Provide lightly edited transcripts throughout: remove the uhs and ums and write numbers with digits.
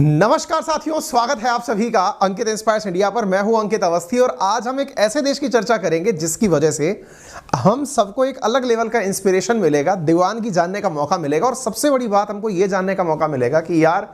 नमस्कार साथियों, स्वागत है आप सभी का अंकित इंस्पायर्स इंडिया पर। मैं हूं अंकित अवस्थी और आज हम एक ऐसे देश की चर्चा करेंगे जिसकी वजह से हम सबको एक अलग लेवल का इंस्पिरेशन मिलेगा, दीवानगी जानने का मौका मिलेगा और सबसे बड़ी बात हमको यह जानने का मौका मिलेगा कि यार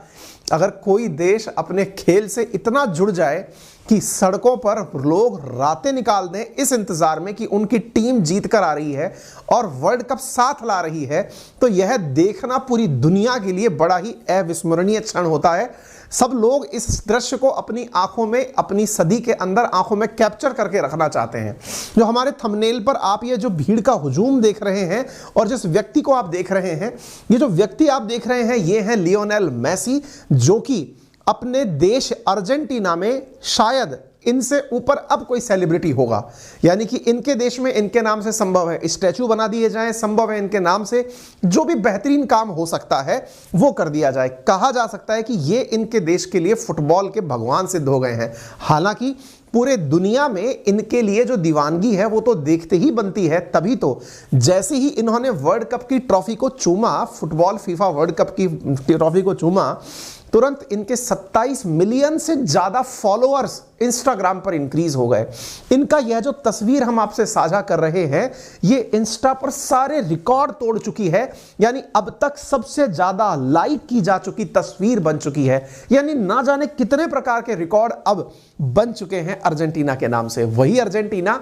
अगर कोई देश अपने खेल से इतना जुड़ जाए कि सड़कों पर लोग रातें निकाल दें इस इंतजार में कि उनकी टीम जीत कर आ रही है और वर्ल्ड कप साथ ला रही है, तो यह देखना पूरी दुनिया के लिए बड़ा ही अविस्मरणीय क्षण होता है। सब लोग इस दृश्य को अपनी आंखों में, अपनी सदी के अंदर आंखों में कैप्चर करके रखना चाहते हैं। जो हमारे थंबनेल पर आप ये जो भीड़ का हुजूम देख रहे हैं और जिस व्यक्ति को आप देख रहे हैं, ये जो व्यक्ति आप देख रहे हैं ये है लियोनेल मेसी, जो कि अपने देश अर्जेंटीना में शायद इनसे ऊपर अब कोई सेलिब्रिटी होगा। यानी कि इनके देश में इनके नाम से संभव है स्टैचू बना दिए जाएं, संभव है इनके नाम से जो भी बेहतरीन काम हो सकता है वो कर दिया जाए। कहा जा सकता है कि ये इनके देश के लिए फुटबॉल के भगवान सिद्ध हो गए हैं। हालांकि पूरे दुनिया में इनके लिए जो दीवानगी है वो तो देखते ही बनती है। तभी तो जैसे ही इन्होंने वर्ल्ड कप की ट्रॉफी को चूमा, फुटबॉल फीफा वर्ल्ड कप की ट्रॉफी को चूमा, तुरंत इनके 27 मिलियन से ज्यादा फॉलोअर्स इंस्टाग्राम पर इंक्रीज हो गए। इनका यह जो तस्वीर हम आपसे साझा कर रहे हैं ये इंस्टा पर सारे रिकॉर्ड तोड़ चुकी है। यानी अब तक सबसे ज्यादा लाइक की जा चुकी तस्वीर बन चुकी है। यानी ना जाने कितने प्रकार के रिकॉर्ड अब बन चुके हैं अर्जेंटीना के नाम से। वही अर्जेंटीना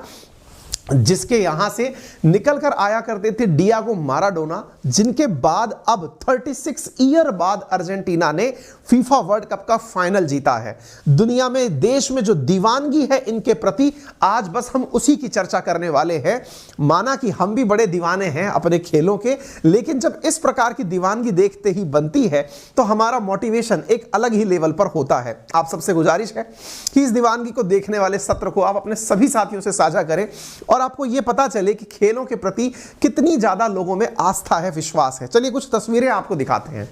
जिसके यहां से निकल कर आया करते थे डियागो माराडोना, जिनके बाद अब 36 ईयर बाद अर्जेंटीना ने फीफा वर्ल्ड कप का फाइनल जीता है। दुनिया में, देश में जो दीवानगी है इनके प्रति, आज बस हम उसी की चर्चा करने वाले हैं। माना कि हम भी बड़े दीवाने हैं अपने खेलों के, लेकिन जब इस प्रकार की दीवानगी देखते ही बनती है तो हमारा मोटिवेशन एक अलग ही लेवल पर होता है। आप सबसे गुजारिश है कि इस दीवानगी को देखने वाले सत्र को आप अपने सभी साथियों से साझा करें और आपको यह पता चले कि खेलों के प्रति कितनी ज्यादा लोगों में आस्था है, विश्वास है। चलिए कुछ तस्वीरें आपको दिखाते हैं।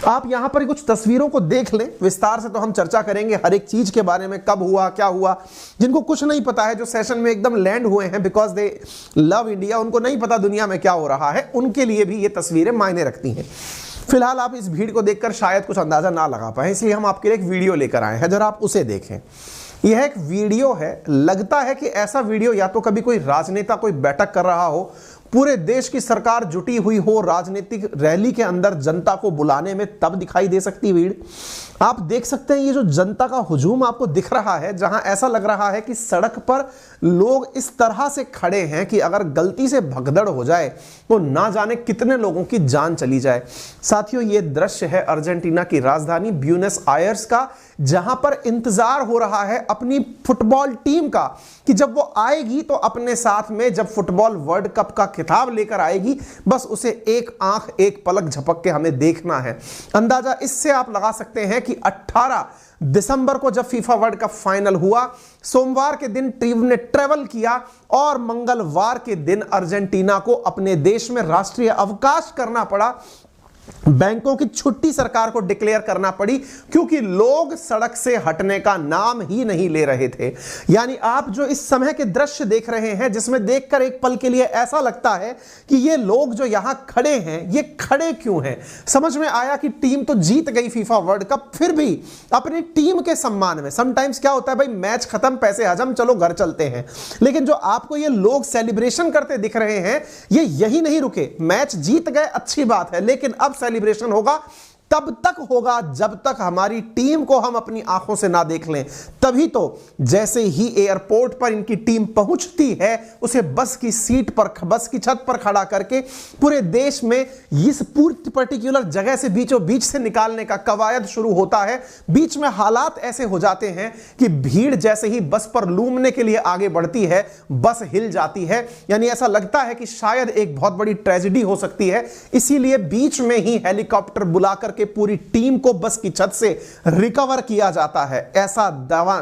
आप यहां पर कुछ तस्वीरों को देख लें। विस्तार से तो हम चर्चा करेंगे हर एक चीज के बारे में, कब हुआ, क्या हुआ। जिनको कुछ नहीं पता है, जो सेशन में एकदम लैंड हुए हैं बिकॉज दे लव इंडिया, उनको नहीं पता दुनिया में क्या हो रहा है, उनके लिए भी ये तस्वीरें मायने रखती हैं। फिलहाल आप इस भीड़ को देखकर शायद कुछ अंदाजा ना लगा पाए, इसलिए हम आपके लिए एक वीडियो लेकर आए हैं, जरा आप उसे देखें। यह एक वीडियो है, लगता है कि ऐसा वीडियो या तो कभी कोई राजनेता कोई बैठक कर रहा हो, पूरे देश की सरकार जुटी हुई हो राजनीतिक रैली के अंदर जनता को बुलाने में, तब दिखाई दे सकती भीड़। आप देख सकते हैं ये जो जनता का हुजूम आपको दिख रहा है, जहां ऐसा लग रहा है कि सड़क पर लोग इस तरह से खड़े हैं कि अगर गलती से भगदड़ हो जाए तो ना जाने कितने लोगों की जान चली जाए। साथियों, ये दृश्य है अर्जेंटीना की राजधानी ब्यूनस आयर्स का, जहां पर इंतजार हो रहा है अपनी फुटबॉल टीम का कि जब वो आएगी तो अपने साथ में, जब फुटबॉल वर्ल्ड कप का खिताब लेकर आएगी, बस उसे एक आंख एक पलक झपक के हमें देखना है। अंदाजा इससे आप लगा सकते हैं कि 18 दिसंबर को जब फीफा वर्ल्ड कप फाइनल हुआ, सोमवार के दिन टीम ने ट्रेवल किया और मंगलवार के दिन अर्जेंटीना को अपने देश में राष्ट्रीय अवकाश करना पड़ा। बैंकों की छुट्टी सरकार को डिक्लेयर करना पड़ी क्योंकि लोग सड़क से हटने का नाम ही नहीं ले रहे थे। यानी आप जो इस समय के दृश्य देख रहे हैं, जिसमें देखकर एक पल के लिए ऐसा लगता है कि ये लोग जो यहां खड़े हैं ये खड़े क्यों हैं। समझ में आया कि टीम तो जीत गई फीफा वर्ल्ड कप, फिर भी अपनी टीम के सम्मान में, समटाइम्स क्या होता है भाई, मैच खत्म, पैसे हजम, चलो घर चलते हैं। लेकिन जो आपको ये लोग सेलिब्रेशन करते दिख रहे हैं, ये यही नहीं रुके। मैच जीत गए, अच्छी बात है, लेकिन अब सेलिब्रेशन होगा तब तक होगा जब तक हमारी टीम को हम अपनी आंखों से ना देख लें। तभी तो जैसे ही एयरपोर्ट पर इनकी टीम पहुंचती है, उसे बस की सीट पर, बस की छत पर खड़ा करके पूरे देश में इस पूरी पर्टिकुलर जगह से बीचों बीच से निकालने का कवायद शुरू होता है। बीच में हालात ऐसे हो जाते हैं कि भीड़ जैसे ही बस पर लूमने के लिए आगे बढ़ती है, बस हिल जाती है। यानी ऐसा लगता है कि शायद एक बहुत बड़ी ट्रेजेडी हो सकती है। इसीलिए बीच में ही हेलीकॉप्टर बुलाकर पूरी टीम को बस की छत से रिकवर किया जाता है। ऐसा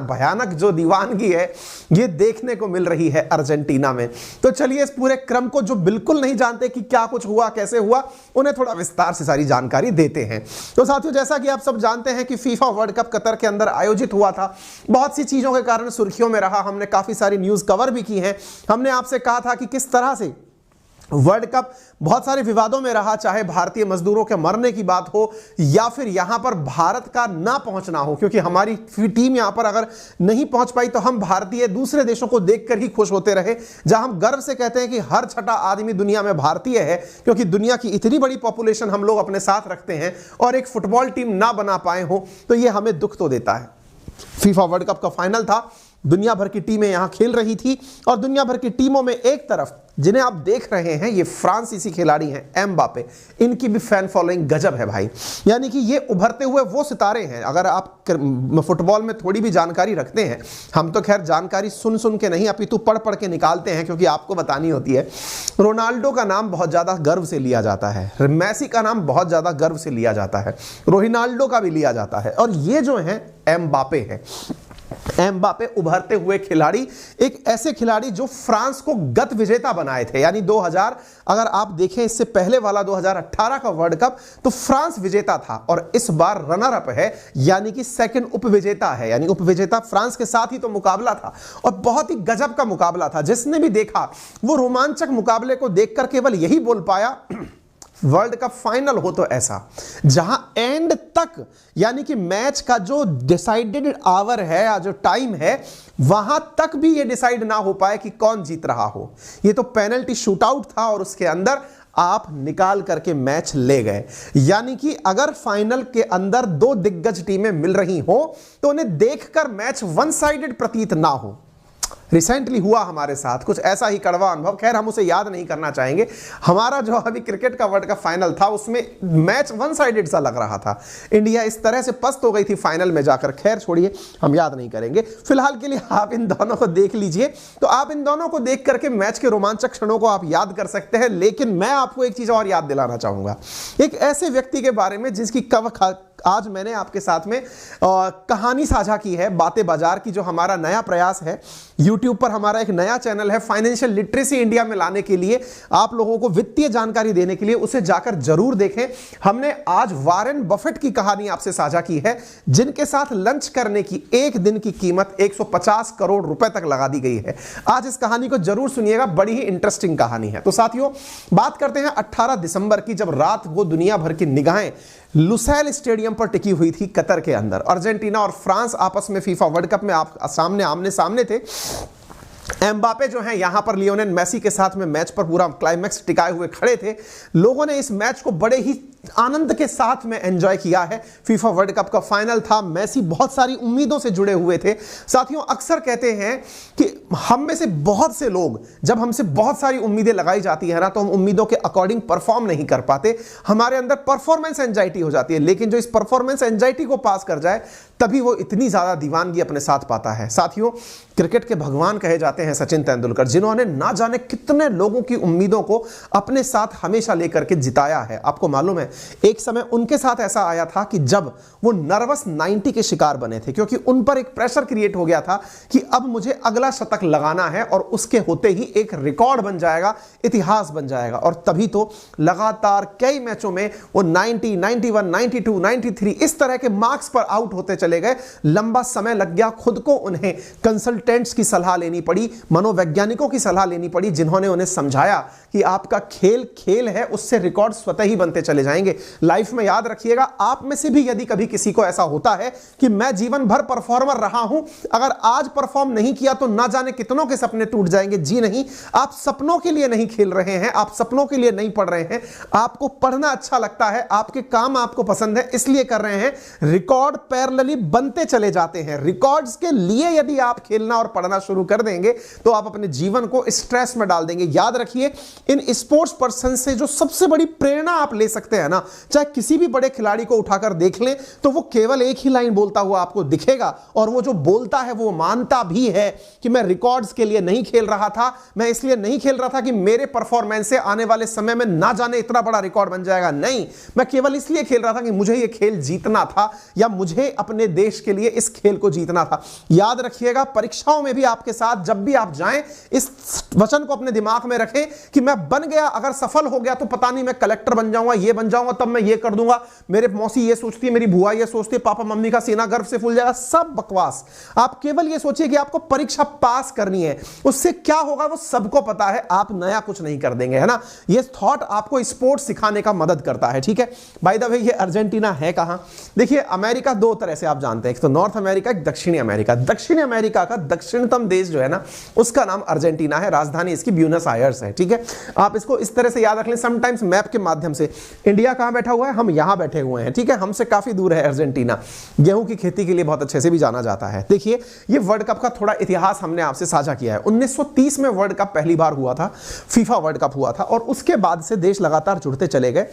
भयानक जो दीवानगी है ये देखने को मिल रही है अर्जेंटीना में। तो चलिए इस पूरे क्रम को, जो बिल्कुल नहीं जानते कि क्या कुछ हुआ, कैसे हुआ, उन्हें थोड़ा विस्तार से सारी जानकारी देते हैं। तो साथियों, जैसा कि आप सब जानते हैं कि फीफा वर्ल्ड कप कतर के अंदर आयोजित हुआ था। बहुत सी चीजों के कारण सुर्खियों में रहा, हमने काफी सारी न्यूज कवर भी की है। हमने आपसे कहा था कि किस तरह से वर्ल्ड कप बहुत सारे विवादों में रहा, चाहे भारतीय मजदूरों के मरने की बात हो या फिर यहां पर भारत का ना पहुंचना हो, क्योंकि हमारी टीम यहां पर अगर नहीं पहुंच पाई तो हम भारतीय दूसरे देशों को देखकर ही खुश होते रहे, जहां हम गर्व से कहते हैं कि हर छठा आदमी दुनिया में भारतीय है, क्योंकि दुनिया की इतनी बड़ी पॉपुलेशन हम लोग अपने साथ रखते हैं और एक फुटबॉल टीम ना बना पाए हो तो यह हमें दुख तो देता है। फीफा वर्ल्ड कप का फाइनल था, दुनिया भर की टीमें यहां खेल रही थी और दुनिया भर की टीमों में एक तरफ जिन्हें आप देख रहे हैं ये फ्रांसीसी खिलाड़ी हैं एम्बापे, इनकी भी फैन फॉलोइंग गजब है भाई। यानी कि ये उभरते हुए वो सितारे हैं। अगर आप फुटबॉल में थोड़ी भी जानकारी रखते हैं, हम तो खैर जानकारी सुन सुन के नहीं अपितु पढ़ पढ़ के निकालते हैं, क्योंकि आपको बतानी होती है। रोनाल्डो का नाम बहुत ज्यादा गर्व से लिया जाता है, मेसी का नाम बहुत ज्यादा गर्व से लिया जाता है, रोनाल्डो का भी लिया जाता है, और ये जो है एम्बापे है। एम्बापे उभरते हुए खिलाड़ी, एक ऐसे खिलाड़ी जो फ्रांस को गत विजेता बनाए थे। यानी 2000, अगर आप देखें इससे पहले वाला 2018 का वर्ल्ड कप तो फ्रांस विजेता था और इस बार रनर अप है, यानी कि सेकंड उपविजेता है। यानी उपविजेता फ्रांस के साथ ही तो मुकाबला था और बहुत ही गजब का मुकाबला था। जिसने भी देखा वो रोमांचक मुकाबले को देखकर केवल यही बोल पाया वर्ल्ड कप फाइनल हो तो ऐसा, जहां एंड तक यानी कि मैच का जो डिसाइडेड आवर है या जो टाइम है वहां तक भी ये डिसाइड ना हो पाए कि कौन जीत रहा हो। ये तो पेनल्टी शूटआउट था और उसके अंदर आप निकाल करके मैच ले गए। यानी कि अगर फाइनल के अंदर दो दिग्गज टीमें मिल रही हो तो उन्हें देखकर मैच वन साइडेड प्रतीत ना हो। रिसेंटली हुआ हमारे साथ कुछ ऐसा ही कड़वा अनुभव, खैर हम उसे याद नहीं करना चाहेंगे। हमारा जो अभी क्रिकेट का वर्ल्ड कप फाइनल था उसमें मैच वन साइडेड सा लग रहा था, इंडिया इस तरह से पस्त हो गई थी फाइनल में जाकर। खैर छोड़िए, हम याद नहीं करेंगे। फिलहाल के लिए आप इन दोनों को देख लीजिए, तो आप इन दोनों को देख करके मैच के रोमांचक क्षणों को आप याद कर सकते हैं। लेकिन मैं आपको एक चीज और याद दिलाना चाहूंगा, एक ऐसे व्यक्ति के बारे में जिसकी आज मैंने आपके साथ में कहानी साझा की है। बातें बाजार की जो हमारा नया प्रयास है, YouTube पर हमारा एक नया चैनल है फाइनेंशियल लिटरेसी इंडिया में लाने के लिए, आप लोगों को वित्तीय जानकारी देने के लिए, उसे जाकर जरूर देखें। हमने आज वॉरेन बफेट की कहानी आपसे साझा की है, जिनके साथ लंच करने की एक दिन की कीमत 150 करोड़ रुपए तक लगा दी गई है। आज इस कहानी को जरूर सुनिएगा, बड़ी ही इंटरेस्टिंग कहानी है। तो साथियों, बात करते हैं 18 दिसंबर की, जब रात को दुनिया भर की निगाहें लुसैल स्टेडियम पर टिकी हुई थी कतर के अंदर। अर्जेंटीना और फ्रांस आपस में फीफा वर्ल्ड कप में आप सामने आमने सामने थे। एम्बापे जो हैं यहां पर लियोनेल मेसी के साथ में मैच पर पूरा क्लाइमैक्स टिकाए हुए खड़े थे। लोगों ने इस मैच को बड़े ही आनंद के साथ में एंजॉय किया है। फीफा वर्ल्ड कप का फाइनल था, मेसी बहुत सारी उम्मीदों से जुड़े हुए थे। साथियों, अक्सर कहते हैं कि हम में से बहुत से लोग, जब हमसे बहुत सारी उम्मीदें लगाई जाती है ना, तो हम उम्मीदों के अकॉर्डिंग परफॉर्म नहीं कर पाते, हमारे अंदर परफॉर्मेंस एंजाइटी हो जाती है। लेकिन जो इस परफॉर्मेंस एंजाइटी को पास कर जाए तभी वो इतनी ज्यादा दीवानगी अपने साथ पाता है। साथियों, क्रिकेट के भगवान कहे जाते हैं सचिन तेंदुलकर, जिन्होंने ना जाने कितने लोगों की उम्मीदों को अपने साथ हमेशा लेकर के जिताया है। आपको मालूम है, एक समय उनके साथ ऐसा आया था कि जब वो नर्वस 90 के शिकार बने थे, क्योंकि उन पर एक प्रेशर क्रिएट हो गया था कि अब मुझे अगला शतक लगाना है और उसके होते ही एक रिकॉर्ड बन जाएगा, इतिहास बन जाएगा। और तभी तो लगातार कई मैचों में वो 90, 91, 92, 93 इस तरह के मार्क्स पर आउट होते चले गए। लंबा समय लग गया, खुद को उन्हें कंसल्टेंट्स की सलाह लेनी पड़ी, मनोवैज्ञानिकों की सलाह लेनी पड़ी, जिन्होंने उन्हें समझाया कि आपका खेल खेल है, उससे रिकॉर्ड स्वतः ही बनते चले जाएंगे। लाइफ में याद रखिएगा, आप में से भी यदि कभी किसी को ऐसा होता है कि मैं जीवन भर परफॉर्मर रहा हूं, अगर आज परफॉर्म नहीं किया तो ना जाने कितनों के सपने टूट जाएंगे। जी नहीं, आप सपनों के लिए नहीं खेल रहे हैं, आप सपनों के लिए नहीं पढ़ रहे हैं। आपको पढ़ना अच्छा लगता है, आपके काम आपको पसंद है, इसलिए कर रहे हैं। रिकॉर्ड पैरेलली बनते चले जाते हैं। रिकॉर्ड्स के लिए यदि आप खेलना और पढ़ना शुरू कर देंगे तो आप अपने जीवन को स्ट्रेस में डाल देंगे। याद रखिए, इन स्पोर्ट्स पर्सन से जो सबसे बड़ी प्रेरणा आप ले सकते हैं ना, चाहे किसी भी बड़े खिलाड़ी को उठाकर देख लें तो वो केवल एक ही लाइन बोलता हुआ आपको दिखेगा, और वो जो बोलता है वो मानता भी है कि मैं रिकॉर्ड्स के लिए नहीं खेल रहा था, मैं इसलिए नहीं खेल रहा था कि मेरे परफॉर्मेंस से आने वाले समय में ना जाने इतना बड़ा रिकॉर्ड बन जाएगा। नहीं, मैं केवल इसलिए खेल रहा था कि मुझे ये खेल जीतना था या मुझे अपने देश के लिए इस खेल को जीतना था। याद रखिएगा, परीक्षाओं में भी आपके साथ जब जब भी आप जाएं इस वचन को अपने दिमाग में रखें कि मैं बन गया, अगर सफल हो गया तो पता नहीं मैं कलेक्टर बन जाऊंगा, ये बन जाऊंगा, तब मैं ये कर दूंगा, मेरे मौसी ये सोचती है, मेरी बुआ ये सोचती है, पापा मम्मी का सीना गर्व से फूल जाएगा। सब बकवास। आप केवल ये सोचिए कि आपको परीक्षा पास करनी है, उससे क्या होगा वो सबको पता है, आप नया कुछ नहीं कर देंगे, है ना। ये थॉट आपको स्पोर्ट्स सिखाने का मदद करता है, ठीक है। बाय द वे ये अर्जेंटीना है कहां? देखिए अमेरिका दो तरह से आप जानते हैं, एक तो नॉर्थ अमेरिका, एक दक्षिणी अमेरिका। दक्षिणी अमेरिका का दक्षिणतम देश जो है ना उसका नाम अर्जेंटीना है, राजधानी इसकी ब्यूनस आयर्स है, ठीक है। आप इसको इस तरह से याद रख लें समटाइम्स मैप के माध्यम से। इंडिया कहां बैठा हुआ है? हम यहां बैठे हुए हैं, ठीक है। हमसे काफी दूर है अर्जेंटीना। गेहूं की खेती के लिए बहुत अच्छे से भी जाना जाता है। देखिए ये वर्ल्ड कप का थोड़ा इतिहास हमने आपसे साझा किया है। 1930 में वर्ल्ड कप पहली बार हुआ था, फीफा वर्ल्ड कप हुआ था, और उसके बाद से देश लगातार जुड़ते चले गए।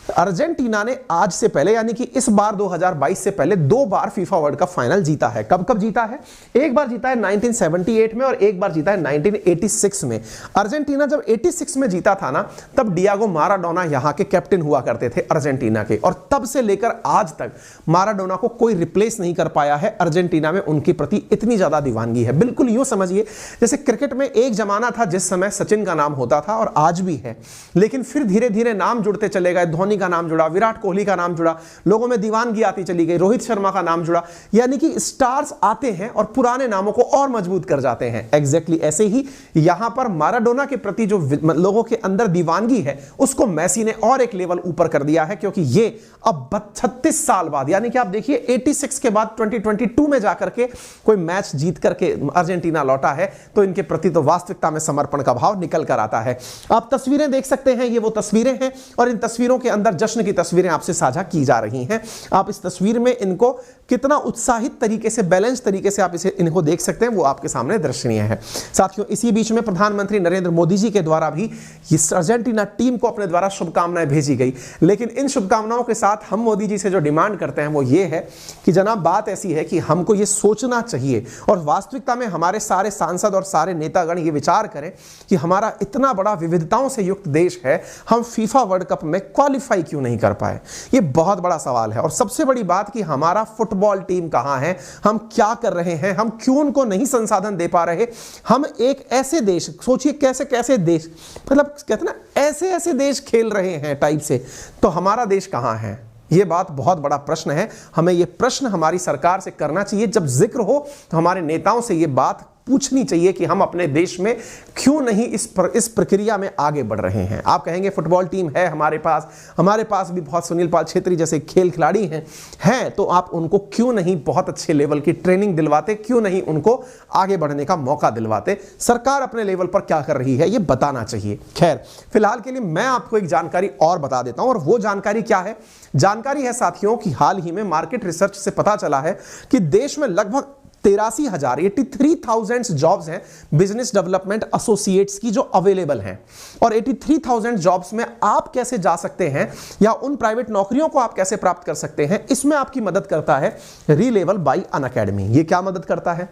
अर्जेंटीना ने आज से पहले यानी कि इस बार 2022 से पहले 2 बार फीफा वर्ल्ड कप फाइनल जीता है। कब कब जीता है? एक बार जीता है 1978 में और एक बार जीता है 1986 में। अर्जेंटीना जब 86 में जीता था ना, तब डियागो माराडोना यहां के कैप्टन हुआ करते थे अर्जेंटीना के, और तब से लेकर आज तक माराडोना को कोई रिप्लेस नहीं कर पाया है। अर्जेंटीना में उनके प्रति इतनी ज्यादा दीवानगी है। बिल्कुल यूं समझिए जैसे क्रिकेट में एक जमाना था जिस समय सचिन का नाम होता था और आज भी है, लेकिन फिर धीरे धीरे नाम जुड़ते चले गए। धोनी का नाम जुड़ा, विराट कोहली का नाम जुड़ा, लोगों में दीवानगी आती चली गई, रोहित शर्मा का नाम जुड़ा। यानी कि स्टार्स आते हैं और पुराने नामों को और मजबूत कर जाते हैं। एग्जैक्टली ऐसे ही यहां पर माराडोना के प्रति जो लोगों के अंदर दीवानगी है उसको मेसी ने और एक लेवल ऊपर कर दिया है, क्योंकि ये अब 36 साल बाद, यानी कि आप देखिए 86 के बाद 2022 में जाकर के कोई मैच जीत करके अर्जेंटीना लौटा है, तो इनके प्रति तो वास्तविकता में समर्पण का भाव निकल कर आता है। आप तस्वीरें देख सकते हैं, ये वो तस्वीरें हैं और इन तस्वीरों के अंदर जश्न की तस्वीरें आपसे साझा की जा रही हैं। आप इस तस्वीर में इनको कितना उत्साहित तरीके से, बैलेंस तरीके से आप इनको देख सकते हैं, वो आपके सामने दर्शनीय है। साथियों इसी बीच में प्रधानमंत्री नरेंद्र मोदी जी के द्वारा भी इस अर्जेंटीना टीम को अपने द्वारा शुभकामनाएं भेजी गई। लेकिन इन शुभकामनाओं के साथ हम मोदी जी से जो डिमांड करते हैं वो ये है कि जनाब बात ऐसी है कि हमको ये सोचना चाहिए और वास्तविकता में हमारे सारे सांसद और सारे नेतागण ये विचार करें कि हमारा इतना बड़ा विविधताओं से युक्त देश है, हम फीफा वर्ल्ड कप में क्वालिफाई क्यों नहीं कर पाए? ये बहुत बड़ा सवाल है। और सबसे बड़ी बात कि हमारा फुटबॉल टीम कहां है, हम क्या कर रहे हैं, हम क्यों उनको नहीं संसाधन दे पा रहे? हम एक ऐसे देश, सोचिए कैसे कैसे देश, मतलब कहते हैं ना ऐसे ऐसे देश खेल रहे हैं टाइप से, तो हमारा देश कहां है? ये बात बहुत बड़ा प्रश्न है। हमें ये प्रश्न हमारी सरकार से करना चाहिए। जब जिक्र हो तो हमारे नेताओं से ये बात पूछनी चाहिए कि हम अपने देश में क्यों नहीं इस प्रक्रिया में आगे बढ़ रहे हैं। आप कहेंगे फुटबॉल टीम है हमारे पास भी बहुत सुनील पाल छेत्री जैसे खेल खिलाड़ी हैं, तो आप उनको क्यों नहीं बहुत अच्छे लेवल की ट्रेनिंग दिलवाते, क्यों नहीं उनको आगे बढ़ने का मौका दिलवाते? सरकार अपने लेवल पर क्या कर रही है ये बताना चाहिए। खैर फिलहाल के लिए मैं आपको एक जानकारी और बता देता हूं, और वो जानकारी क्या है? जानकारी है साथियों कि हाल ही में मार्केट रिसर्च से पता चला है कि देश में लगभग 83,000 जॉब्स हैं बिजनेस डेवलपमेंट एसोसिएट्स की जो अवेलेबल हैं, और 83,000 जॉब्स में आप कैसे जा सकते हैं या उन प्राइवेट नौकरियों को आप कैसे प्राप्त कर सकते हैं, इसमें आपकी मदद करता है रीलेवल बाय अनअकैडमी। ये क्या मदद करता है?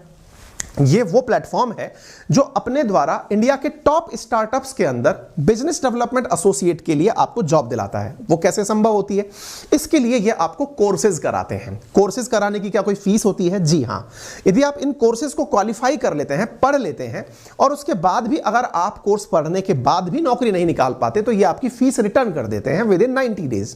ये वो प्लेटफॉर्म है जो अपने द्वारा इंडिया के टॉप स्टार्टअप्स के अंदर बिजनेस डेवलपमेंट एसोसिएट के लिए आपको जॉब दिलाता है। वो कैसे संभव होती है? इसके लिए ये आपको कोर्सेज कराते हैं। कोर्सेज कराने की क्या कोई फीस होती है? जी हाँ। यदि आप इन कोर्सेज को क्वालिफाई कर लेते हैं, पढ़ लेते हैं, और उसके बाद भी अगर आप कोर्स पढ़ने के बाद भी नौकरी नहीं निकाल पाते, तो ये आपकी फीस रिटर्न कर देते हैं विद इन 90 डेज।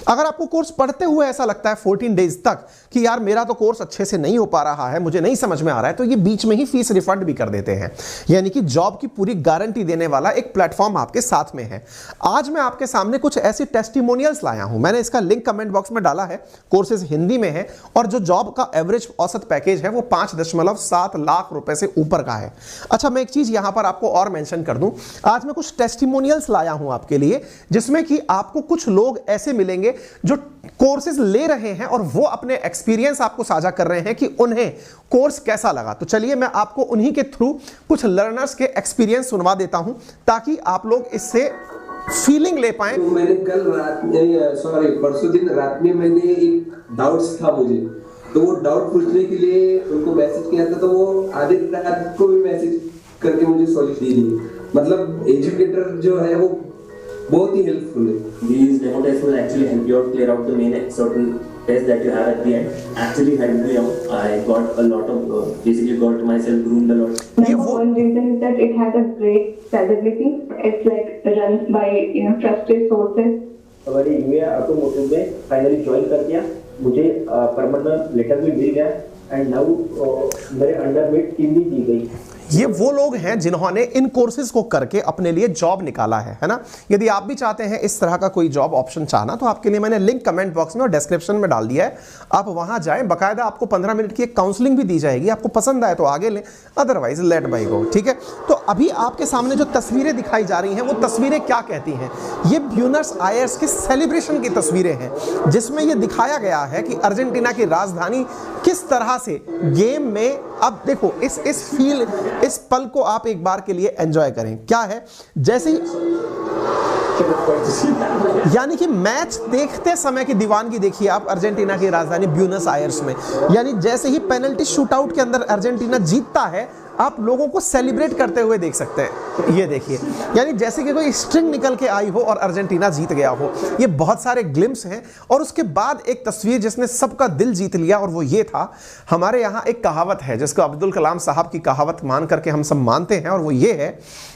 अगर आपको कोर्स पढ़ते हुए ऐसा लगता है 14 डेज तक कि यार मेरा तो कोर्स अच्छे से नहीं हो पा रहा है, मुझे नहीं समझ में आ रहा है, तो ये बीच में ही फीस रिफंड भी कर देते हैं। यानी कि जॉब की पूरी गारंटी देने वाला एक प्लेटफॉर्म आपके साथ में है। आज मैं आपके सामने कुछ ऐसी टेस्टिमोनियल्स लाया हूं, मैंने इसका लिंक कमेंट बॉक्स में डाला है। कोर्सेज हिंदी में है और जो जॉब का एवरेज औसत पैकेज है वो 5.7 लाख रुपए से ऊपर का है। अच्छा, मैं एक चीज यहां पर आपको और मेंशन कर दूं, आज मैं कुछ टेस्टिमोनियल्स लाया हूं आपके लिए, जिसमें कि आपको कुछ लोग ऐसे मिलेंगे जो कोर्सेज ले रहे हैं और वो अपने एक्सपीरियंस आपको साझा कर रहे हैं कि उन्हें कोर्स कैसा लगा। तो चलिए मैं आपको उन्हीं के थ्रू कुछ लर्नर्स के एक्सपीरियंस सुनवा देता हूं ताकि आप लोग इससे फीलिंग ले पाएं। तो मैंने कल रात में, सॉरी परसों दिन रात में मैंने एक डाउट्स था मुझे, तो वो डाउट पूछने के लिए उनको मैसेज किया था, तो वो आधे रात को भी मैसेज करके मुझे सॉल्यूशन दे दिए। मतलब एजुकेटर जो है वो बहुत ही हेल्पफुल है। These demo tests will actually help you out clear out the main certain test that you have at the end actually helped me out. I got a lot of basically got myself groomed a lot. Number one reason is that it has a great stability. It's like run by trusted sources. हमारी UA automotive में finally join कर दिया, मुझे permanent letter भी मिल गया and now मेरे under में team भी दी गई। ये वो लोग हैं जिन्होंने इन कोर्सेज को करके अपने लिए जॉब निकाला है ना। यदि आप भी चाहते हैं इस तरह का कोई जॉब ऑप्शन चाहना, तो आपके लिए मैंने लिंक कमेंट बॉक्स में और डिस्क्रिप्शन में डाल दिया है, आप वहां जाएं। बकायदा आपको 15 मिनट की एक काउंसलिंग भी दी जाएगी, आपको पसंद आए तो आगे लें, अदरवाइज लेट बाई गो। ठीक है, तो अभी आपके सामने जो तस्वीरें दिखाई जा रही हैं, वो तस्वीरें क्या कहती हैं? ये ब्यूनस आयर्स की सेलिब्रेशन की तस्वीरें हैं, जिसमें यह दिखाया गया है कि अर्जेंटीना की राजधानी किस तरह से गेम में, अब देखो इस पल को आप एक बार के लिए एंजॉय करें। क्या है, जैसे ही यानी कि मैच देखते समय की दीवानगी देखिए आप अर्जेंटीना की राजधानी ब्यूनस आयर्स में। यानी जैसे ही पेनल्टी शूटआउट के अंदर अर्जेंटीना जीतता है, आप लोगों को सेलिब्रेट करते हुए देख सकते हैं। ये देखिए, यानी जैसे कि कोई स्ट्रिंग निकल के आई हो और अर्जेंटीना जीत गया हो। ये बहुत सारे ग्लिम्स हैं। और उसके बाद एक तस्वीर जिसने सबका दिल जीत लिया, और वो ये था, हमारे यहाँ एक कहावत है जिसको अब्दुल कलाम साहब की कहावत मान करके हम सब मानते हैं, और वो ये है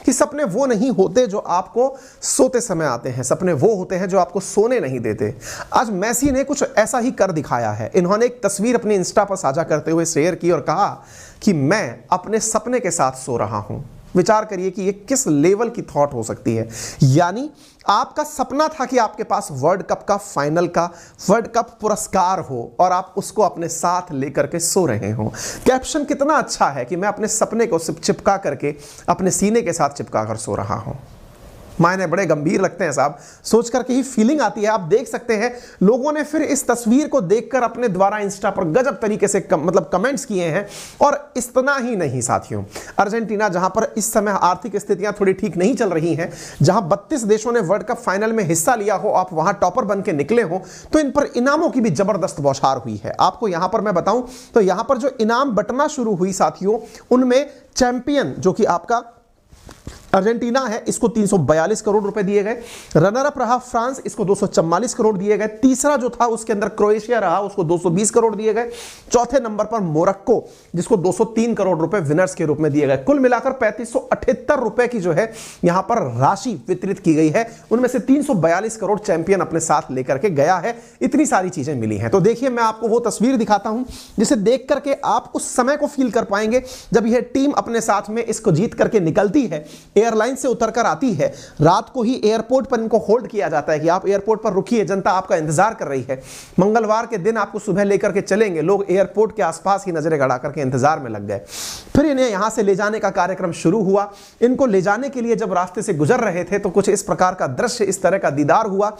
कि सपने वो नहीं होते जो आपको सोते समय आते हैं, सपने वो होते हैं जो आपको सोने नहीं देते। आज मेसी ने कुछ ऐसा ही कर दिखाया है। इन्होंने एक तस्वीर अपनी इंस्टा पर साझा करते हुए शेयर की और कहा कि मैं अपने सपने के साथ सो रहा हूं। विचार करिए कि ये किस लेवल की थॉट हो सकती है। यानी आपका सपना था कि आपके पास वर्ल्ड कप का फाइनल का वर्ल्ड कप पुरस्कार हो, और आप उसको अपने साथ लेकर के सो रहे हो। कैप्शन कितना अच्छा है कि मैं अपने सपने को चिपका करके अपने सीने के साथ चिपका कर सो रहा हूं। मायने बड़े गंभीर लगते हैं साहब, सोच करके ही फीलिंग आती है। आप देख सकते हैं लोगों ने फिर इस तस्वीर को देखकर अपने द्वारा इंस्टा पर गजब तरीके से कमेंट्स किए हैं। और इतना ही नहीं साथियों, अर्जेंटीना जहां पर इस समय आर्थिक स्थितियां थोड़ी ठीक नहीं चल रही हैं, जहां 32 देशों ने वर्ल्ड कप फाइनल में हिस्सा लिया हो, आप वहां टॉपर बन के निकले हो, तो इन पर इनामों की भी जबरदस्त बौछार हुई है। आपको यहां पर मैं बताऊं तो यहां पर जो इनाम बंटना शुरू हुई साथियों, उनमें चैंपियन जो कि आपका अर्जेंटीना है, इसको 342 करोड़ रुपए दिए गए। रनर अप रहा फ्रांस, इसको 244 करोड़ दिए गए। तीसरा जो था उसके अंदर क्रोएशिया रहा, उसको 220 करोड़ दिए गए। चौथे नंबर पर मोरक्को, जिसको 203 करोड़ रुपए विनर्स के रूप में दिए गए। कुल मिलाकर 3578 रुपए की जो है यहां पर राशि वितरित की गई है। उनमें से 342 करोड़ चैंपियन अपने साथ लेकर के गया है। इतनी सारी चीजें मिली हैं। तो देखिए, मैं आपको वो तस्वीर दिखाता हूं जिसे देख करके आप उस समय को फील कर पाएंगे जब यह टीम अपने साथ में इसको जीत करके निकलती है, एयरलाइन से उतरकर आती है। रात को ही एयरपोर्ट पर इनको होल्ड किया जाता है कि आप एयरपोर्ट पर रुकिए, जनता आपका इंतजार कर रही है। मंगलवार के दिन आपको सुबह लेकर के चलेंगे। लोग एयरपोर्ट के आसपास ही नजरें गड़ा करके इंतजार में लग गए। फिर इन्हें यहां से ले जाने का कार्यक्रम शुरू हुआ। इनको ले जाने के लिए जब रास्ते से गुजर रहे थे तो कुछ इस प्रकार का दृश्य, इस तरह का दीदार हुआ।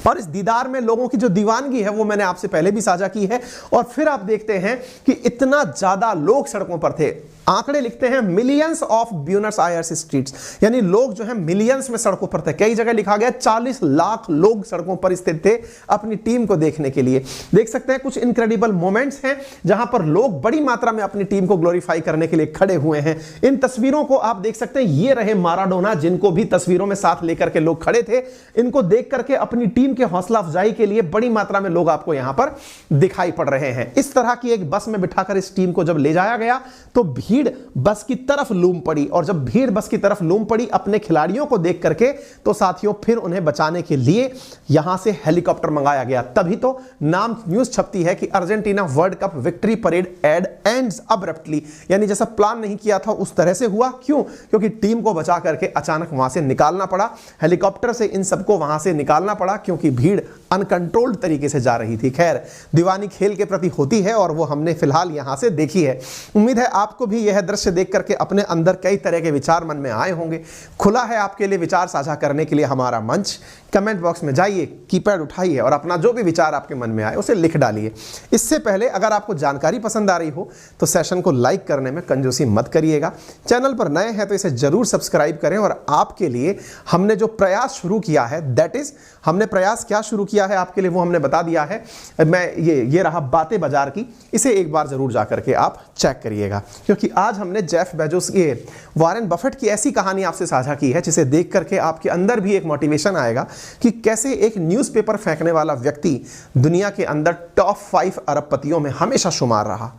और इस दीदार में लोगों की जो दीवानगी है वो मैंने आपसे पहले भी साझा की है। और फिर आप देखते हैं कि इतना ज्यादा लोग सड़कों पर थे। आंकड़े लिखते हैं millions of Buenos Aires streets, यानी लोग जो है मिलियंस में सड़कों पर थे। कई जगह लिखा गया 40 लाख लोग सड़कों पर स्थित थे अपनी टीम को देखने के लिए। देख सकते हैं कुछ इनक्रेडिबल मोमेंट्स हैं जहां पर लोग बड़ी मात्रा में अपनी टीम को ग्लोरीफाई करने के लिए खड़े हुए हैं। इन तस्वीरों को आप देख सकते हैं, ये रहे माराडोना, जिनको भी तस्वीरों में साथ लेकर के लोग खड़े थे। इनको देख करके अपनी टीम के हौसला अफजाई के लिए बड़ी मात्रा में लोग आपको यहां पर दिखाई पड़ रहे हैं। इस तरह की एक बस में बिठाकर इस टीम को जब ले जाया गया तो भीड़ बस की तरफ लूम पड़ी। और जब भीड़ बस की तरफ लूम पड़ी अपने खिलाड़ियों को देख करके, तो साथियों फिर उन्हें बचाने के लिए यहां से हेलीकॉप्टर मंगाया गया। तभी तो नाम न्यूज छपती है कि Argentina world cup victory parade ends abruptly, यानी जैसा प्लान नहीं किया था उस तरह से हुआ। क्यों? क्योंकि टीम को बचा करके अचानक वहां से निकालना पड़ा। हेलीकॉप्टर से इन सबको वहां से निकालना पड़ा क्योंकि भीड़ अनकंट्रोल्ड तरीके से जा रही थी। खैर, दीवानी खेल के प्रति होती है और वो हमने फिलहाल यहां से देखी है। उम्मीद है आपको भी यह दृश्य देख करके अपने अंदर कई तरह के विचार मन में आए होंगे। खुला है आपके लिए विचार साझा करने के लिए हमारा मंच। कमेंट बॉक्स में जाइए, कीपैड उठाइए और अपना जो भी विचार आपके मन में आए उसे लिख डालिए। इससे पहले अगर आपको जानकारी पसंद आ रही हो तो सेशन को लाइक करने में कंजूसी मत करिएगा। चैनल पर नए हैं तो इसे जरूर सब्सक्राइब करें। और आपके लिए हमने जो प्रयास शुरू किया है, दैट इज हमने प्रयास क्या शुरू किया है आपके लिए वो हमने बता दिया है। मैं ये रहा बातें बाजार की, इसे एक बार जरूर जाकर के आप चेक करिएगा, क्योंकि आज हमने जेफ बेजोस के, वॉरेन बफेट की ऐसी कहानी आपसे साझा की है जिसे देख करके आपके अंदर भी एक मोटिवेशन आएगा कि कैसे एक न्यूज़पेपर फेंकने वाला व्यक्ति दुनिया के अंदर टॉप 5 अरबपतियों में हमेशा शुमार रहा।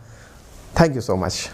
Thank you so much.